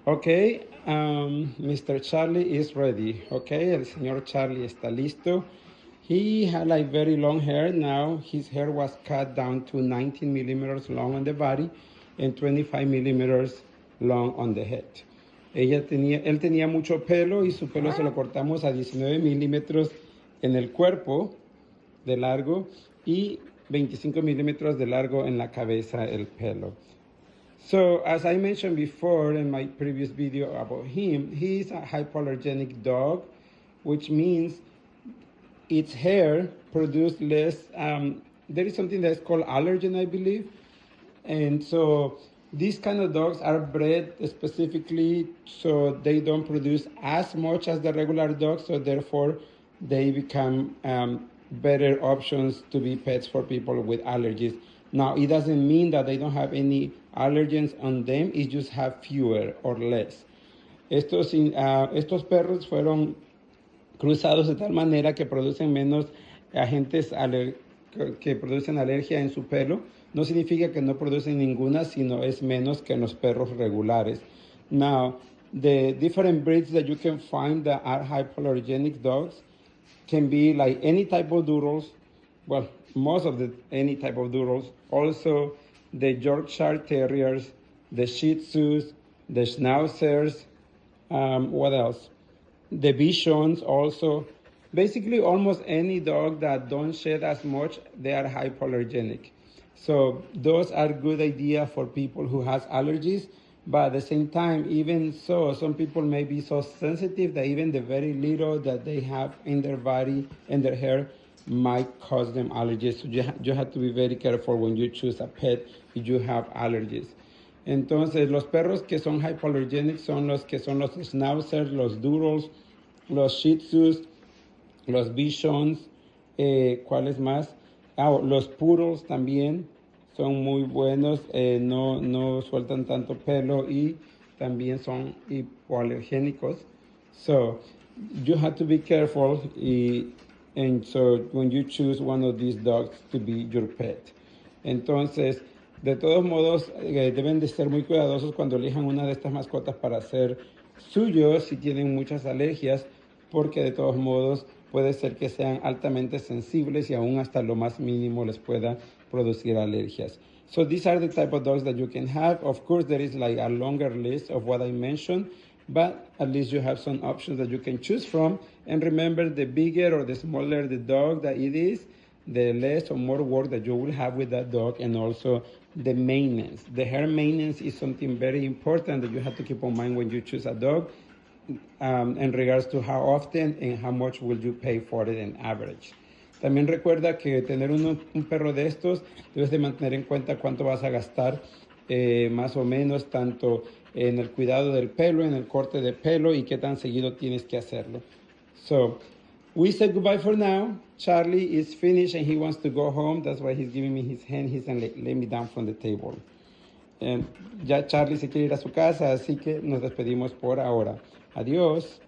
Okay, Mr. Charlie is ready. Okay, el señor Charlie está listo. He had like very long hair. Now his hair was cut down to 19 millimeters long on the body and 25 millimeters long on the head. Él tenía mucho pelo y su pelo se lo cortamos a 19 milímetros en el cuerpo de largo y 25 milímetros de largo en la cabeza el pelo. So as I mentioned before in my previous video about him, he's a hypoallergenic dog, which means its hair produce less, there is something that's called allergen, I believe. And so these kind of dogs are bred specifically so they don't produce as much as the regular dogs, so therefore they become better options to be pets for people with allergies. Now, it doesn't mean that they don't have any allergens on them, it just have fewer or less. Estos perros fueron cruzados de tal manera que producen menos agentes que producen alergia en su pelo. No significa que no producen ninguna, sino es menos que en los perros regulares. Now, the different breeds that you can find that are hypoallergenic dogs can be like any type of doodles, well, most of any type of doodles, also the Yorkshire Terriers, the Shih Tzus, the Schnauzers, what else? The Bichons also. Basically, almost any dog that don't shed as much, they are hypoallergenic. So those are good idea for people who has allergies, but at the same time, even so, some people may be so sensitive that even the very little that they have in their body and their hair might cause them allergies. So you have to be very careful when you choose a pet if you have allergies. Entonces, los perros que son hypoallergenic son los schnauzers, los doodles, los shih tzus, los bichons, ¿cuáles más? Los poodles también son muy buenos, no sueltan tanto pelo y también son hipoalergénicos. So, you have to be careful and so when you choose one of these dogs to be your pet. Entonces, de todos modos, deben de ser muy cuidadosos cuando elijan una de estas mascotas para ser suyos si tienen muchas alergias, porque de todos modos puede ser que sean altamente sensibles y aún hasta lo más mínimo les pueda producir alergias. So these are the type of dogs that you can have. Of course, there is like a longer list of what I mentioned, but at least you have some options that you can choose from. And remember, the bigger or the smaller the dog that it is, the less or more work that you will have with that dog, and also the maintenance. The hair maintenance is something very important that you have to keep in mind when you choose a dog in regards to how often and how much will you pay for it in average. También recuerda que tener un perro de estos, debes de mantener en cuenta cuánto vas a gastar más o menos, tanto en el cuidado del pelo, en el corte de pelo y qué tan seguido tienes que hacerlo. So, we said goodbye for now. Charlie is finished and he wants to go home. That's why he's giving me his hand. He's going to lay me down from the table. Ya Charlie se quiere ir a su casa, así que nos despedimos por ahora. Adiós.